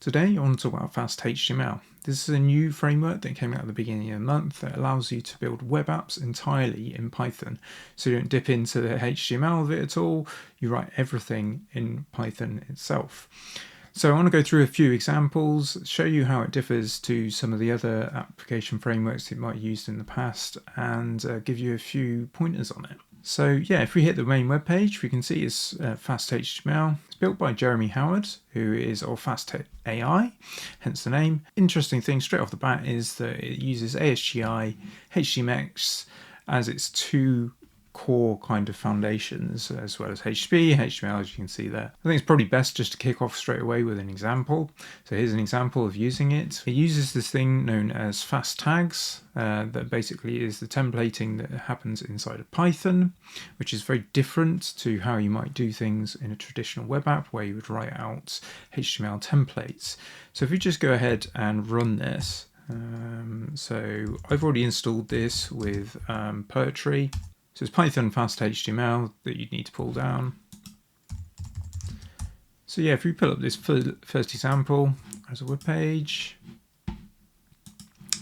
Today I want to talk about FastHTML. This is a new framework that came out at the beginning of the month that allows you to build web apps entirely in Python. So you don't dip into the HTML of it at all, you write everything in Python itself. So I want to go through a few examples, show you how it differs to some of the other application frameworks that you might have used in the past, and give you a few pointers on it. So yeah, if we hit the main web page, we can see it's FastHTML. It's built by Jeremy Howard, who is of FastAI, hence the name. Interesting thing straight off the bat is that it uses ASGI, HTMX as its two core kind of foundations, as well as HTTP, HTML, as you can see there. I think it's probably best just to kick off straight away with an example. So here's an example of using it. It uses this thing known as FastTags, that basically is the templating that happens inside of Python, which is very different to how you might do things in a traditional web app where you would write out HTML templates. So if we just go ahead and run this, so I've already installed this with Poetry. So it's Python FastHTML that you'd need to pull down. So yeah, if we pull up this first example as a web page, you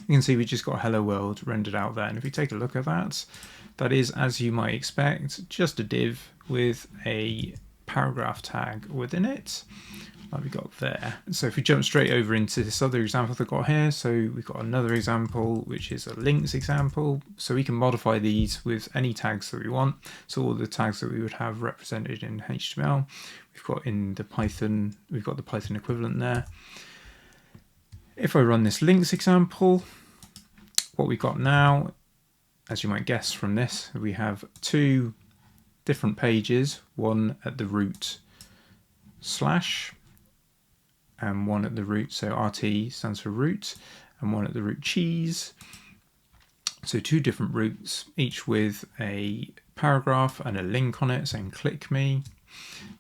can see we just got hello world rendered out there. And if we take a look at that, that is, as you might expect, just a div with a paragraph tag within it, like we got there. So if we jump straight over into this other example that I got here, so we've got another example, which is a links example. So we can modify these with any tags that we want. So all the tags that we would have represented in HTML, we've got in the Python, we've got the Python equivalent there. If I run this links example, what we've got now, as you might guess from this, we have two different pages, one at the root slash, and one at the root, so RT stands for root, and one at the root cheese. So two different roots, each with a paragraph and a link on it saying click me.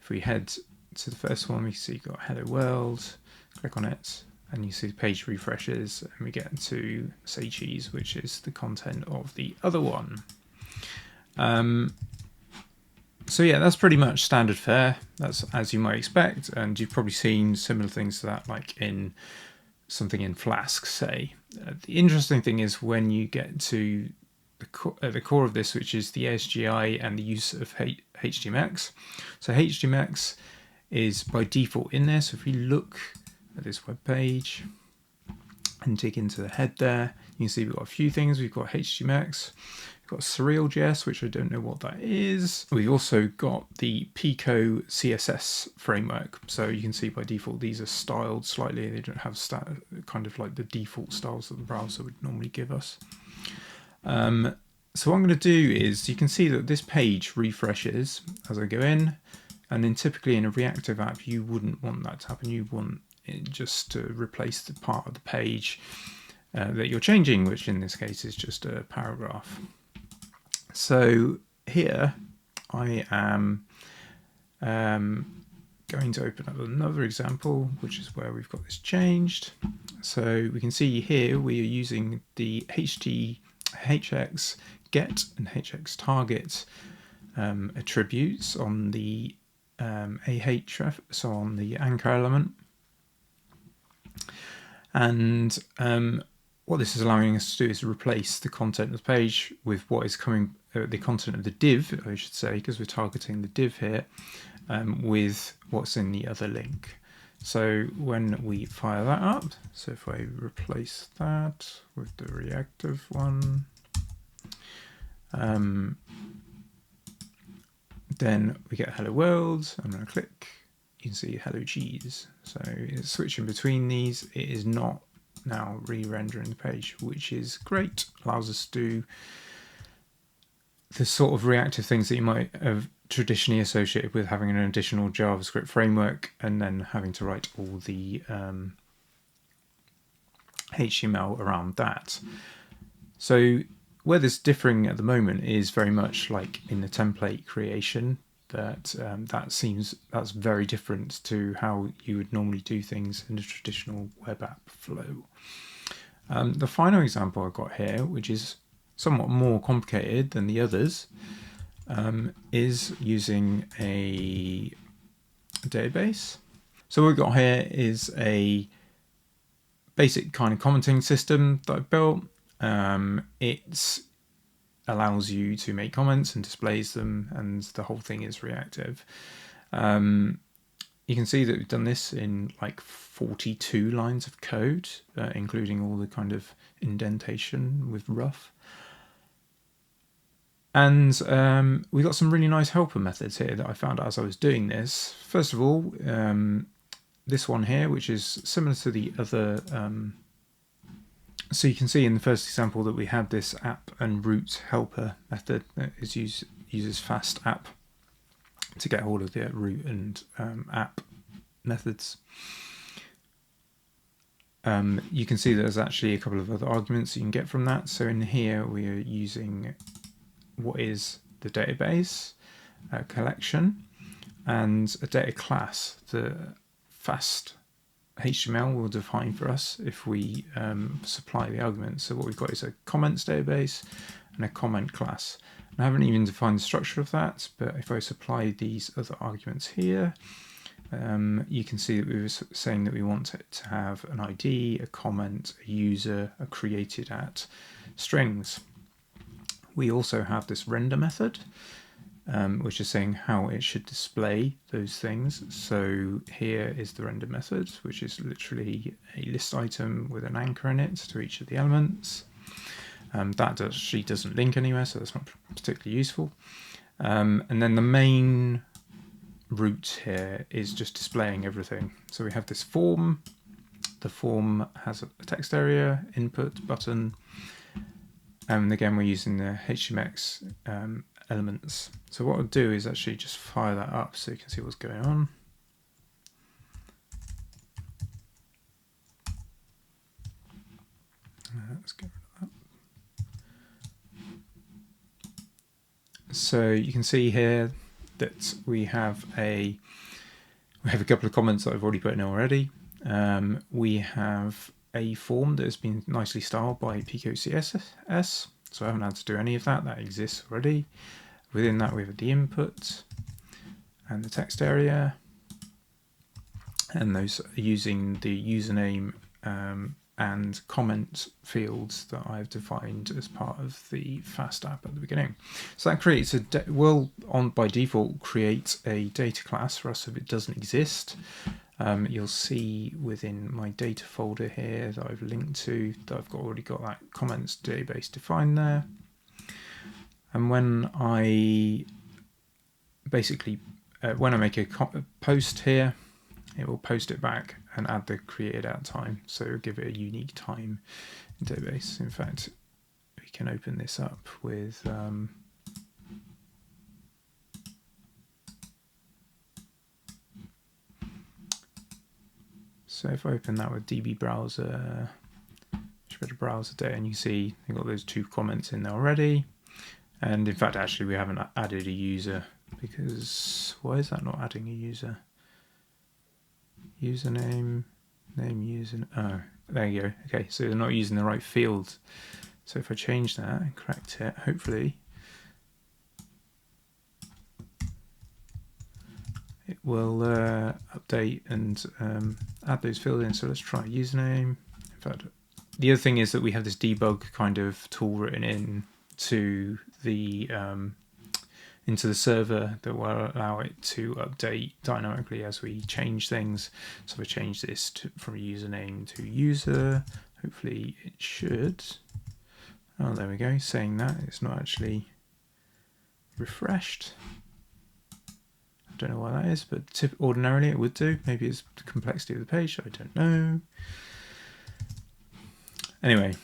If we head to the first one, we see you've got hello world, click on it, and you see the page refreshes, and we get to say cheese, which is the content of the other one. So yeah, that's pretty much standard fare. That's as you might expect, and you've probably seen similar things to that, like in something in Flask, say. The interesting thing is when you get to the core of this, which is the ASGI and the use of HTMX. So HTMX is by default in there. So if we look at this web page and dig into the head there, you can see we've got a few things. We've got HTMX. Got Surreal.js, which I don't know what that is. We've also got the Pico CSS framework. So you can see by default these are styled slightly. They don't have kind of like the default styles that the browser would normally give us. So what I'm going to do is, you can see that this page refreshes as I go in, and then typically in a reactive app you wouldn't want that to happen. You want it just to replace the part of the page that you're changing, which in this case is just a paragraph. So here I am going to open up another example, which is where we've got this changed. So we can see here we are using the HX get and HX target attributes on the ahref, so on the anchor element. And what this is allowing us to do is replace the content of the page with what is coming, the content of the div, I should say, because we're targeting the div here, with what's in the other link. So when we fire that up, so if I replace that with the reactive one, then we get hello world. I'm going to click, you can see hello cheese. So it's switching between these. It is not now re-rendering the page, which is great. Allows us to do the sort of reactive things that you might have traditionally associated with having an additional JavaScript framework and then having to write all the HTML around that. So where this differing at the moment is very much like in the template creation, that's very different to how you would normally do things in a traditional web app flow. The final example I've got here, which is somewhat more complicated than the others, is using a database. So what we've got here is a basic kind of commenting system that I've built. It allows you to make comments and displays them, and the whole thing is reactive. You can see that we've done this in like 42 lines of code, including all the kind of indentation with rough. And we got some really nice helper methods here that I found out as I was doing this. First of all, this one here, which is similar to the other. So you can see in the first example that we had this app and root helper method that uses fast app to get hold of the root and app methods. You can see there's actually a couple of other arguments you can get from that. So in here we are using what is the database, a collection, and a data class. The FastHTML will define for us if we supply the arguments. So what we've got is a comments database and a comment class. I haven't even defined the structure of that, but if I supply these other arguments here, you can see that we were saying that we want it to have an ID, a comment, a user, a created at strings. We also have this render method, which is saying how it should display those things. So here is the render method, which is literally a list item with an anchor in it to each of the elements. That actually doesn't link anywhere, so that's not particularly useful. And then the main root here is just displaying everything. So we have this form. The form has a text area, input button, and again we're using the HTMX elements. So what I'll do is actually just fire that up so you can see what's going on. Let's get rid of that. So you can see here that we have a couple of comments that I've already put in already. We have a form that has been nicely styled by Pico CSS, so I haven't had to do any of that. That exists already. Within that we have the input and the text area, and those are using the username and comment fields that I've defined as part of the fast app at the beginning. So that creates will by default create a data class for us if it doesn't exist. You'll see within my data folder here that I've linked to that I've already got that comments database defined there. And when I basically when I make a post here, it will post it back and add the created at time, so give it a unique time in database. In fact, we can open this up with so if I open that with DB browser, should go to browser data, and you see you've got those two comments in there already. And in fact, actually, we haven't added a user, because why is that not adding a user? Username, name, user. Oh, there you go. Okay, so they're not using the right field. So if I change that and correct it, hopefully it will update and add those fields in. So let's try username. In fact, the other thing is that we have this debug kind of tool written in to the into the server that will allow it to update dynamically as we change things. So if I change this from username to user, hopefully it should. Oh, there we go. Saying that it's not actually refreshed. I don't know why that is, but ordinarily it would do. Maybe it's the complexity of the page. I don't know. Anyway,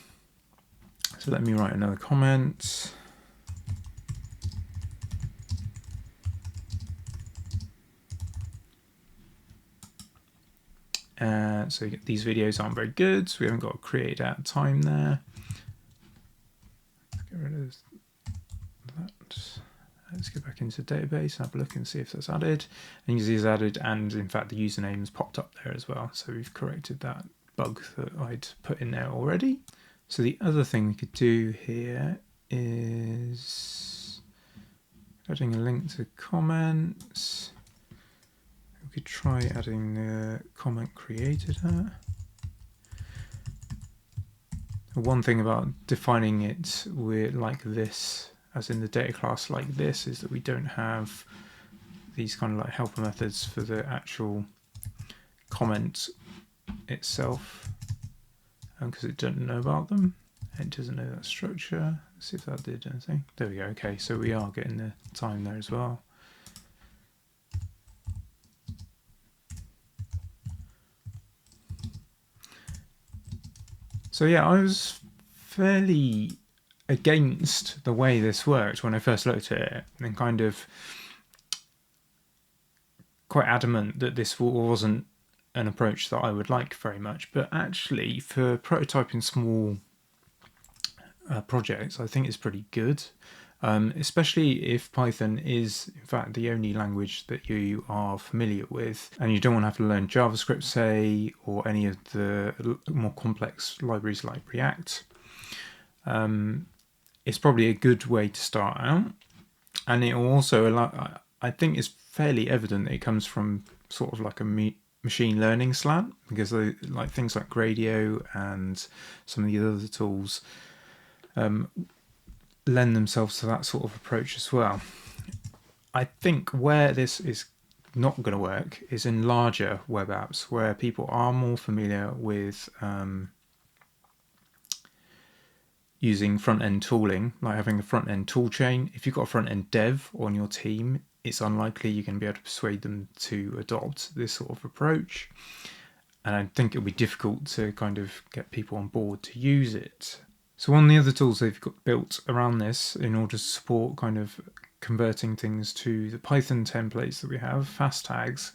so let me write another comment. So these videos aren't very good. So we haven't got a created at time there. Let's get rid of that. Let's go back into the database and have a look and see if that's added. And you can see it's added, and in fact the username's popped up there as well. So we've corrected that bug that I'd put in there already. So the other thing we could do here is adding a link to comments. could try adding the comment created here. One thing about defining it with like this, as in the data class like this, is that we don't have these kind of like helper methods for the actual comment itself, because it doesn't know about them. It doesn't know that structure. Let's see if that did anything. There we go. Okay, so we are getting the time there as well. So yeah, I was fairly against the way this worked when I first looked at it, and kind of quite adamant that this wasn't an approach that I would like very much. But actually, for prototyping small projects, I think it's pretty good, especially if Python is in fact the only language that you are familiar with, and you don't want to have to learn JavaScript, say, or any of the more complex libraries like React. It's probably a good way to start out, and it will also allow, I think it's fairly evident that it comes from sort of like a machine learning slant, because like things like Gradio and some of the other tools lend themselves to that sort of approach as well. I think where this is not going to work is in larger web apps where people are more familiar with using front-end tooling, like having a front-end tool chain. If you've got a front-end dev on your team, it's unlikely you're going to be able to persuade them to adopt this sort of approach. And I think it'll be difficult to kind of get people on board to use it. So one of the other tools they've got built around this in order to support kind of converting things to the Python templates that we have, FastTags,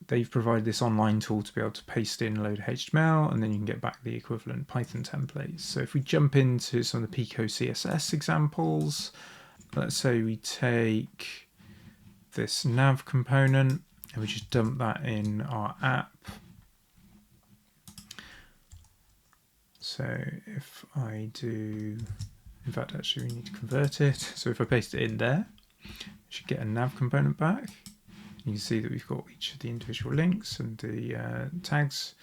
they've provided this online tool to be able to paste in a load of HTML, and then you can get back the equivalent Python templates. So if we jump into some of the Pico CSS examples, let's say we take this nav component and we just dump that in our app. So if I do, in fact, actually we need to convert it. So if I paste it in there, we should get a nav component back. You can see that we've got each of the individual links and the tags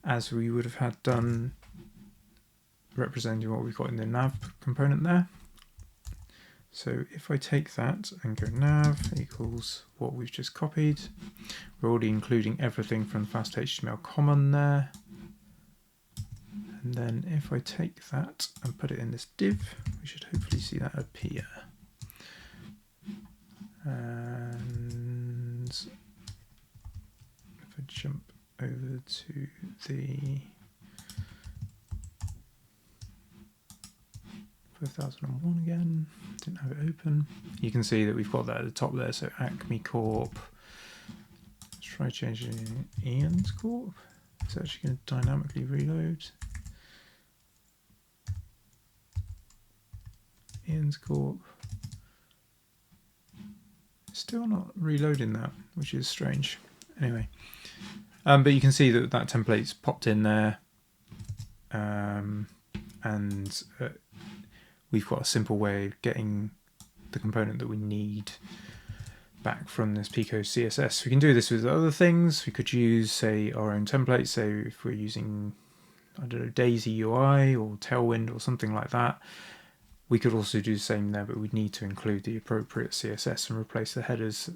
as we would have had done, representing what we've got in the nav component there. So if I take that and go nav equals what we've just copied, we're already including everything from FastHTML common there. And then if I take that and put it in this div, we should hopefully see that appear. And if I jump over to the 5001 again, didn't have it open. You can see that we've got that at the top there. So Acme Corp. Let's try changing Ian's Corp. It's actually going to dynamically reload. Ian's Corp. Still not reloading that, which is strange. Anyway, but you can see that that template's popped in there, and we've got a simple way of getting the component that we need back from this Pico CSS. We can do this with other things. We could use, say, our own template. So if we're using, I don't know, Daisy UI or Tailwind or something like that, we could also do the same there, but we'd need to include the appropriate CSS and replace the headers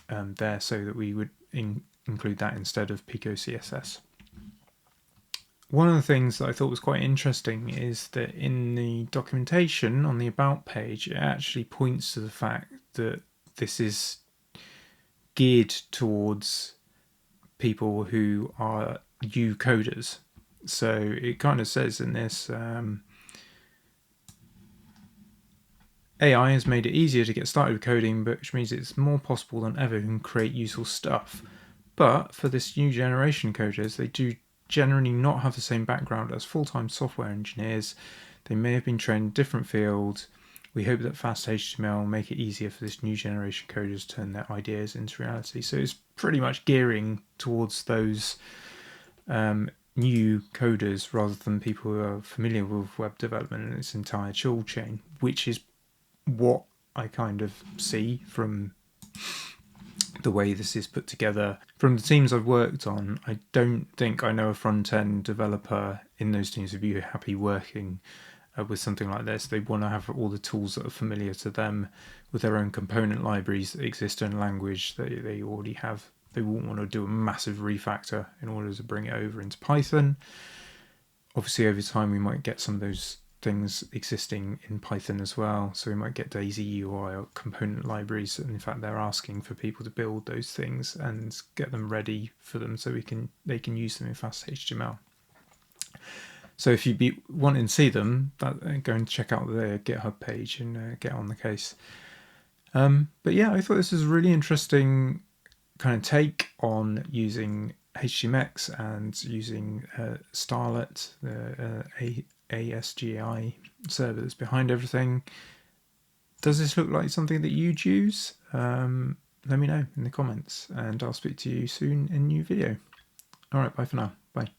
there, so that we would include that instead of Pico CSS. One of the things that I thought was quite interesting is that in the documentation on the About page, it actually points to the fact that this is geared towards people who are new coders. So it kind of says in this, AI has made it easier to get started with coding, which means it's more possible than ever to create useful stuff. But for this new generation coders, they do generally not have the same background as full-time software engineers. They may have been trained in a different field. We hope that FastHTML will make it easier for this new generation coders to turn their ideas into reality. So it's pretty much gearing towards those new coders rather than people who are familiar with web development and its entire tool chain, which is what I kind of see from the way this is put together. From the teams I've worked on, I don't think I know a front-end developer in those teams who'd be happy working with something like this. They want to have all the tools that are familiar to them with their own component libraries that exist in language that they already have. They won't want to do a massive refactor in order to bring it over into Python. Obviously, over time, we might get some of those things existing in Python as well. So we might get Daisy UI or component libraries. And in fact, they're asking for people to build those things and get them ready for them so they can use them in FastHTML. So if you wanting to see them, go and check out their GitHub page and get on the case. But yeah, I thought this was a really interesting kind of take on using HTMX and using Starlet, the ASGI server that's behind everything. Does this look like something that you'd use? Let me know in the comments, and I'll speak to you soon in a new video. All right, bye for now. Bye.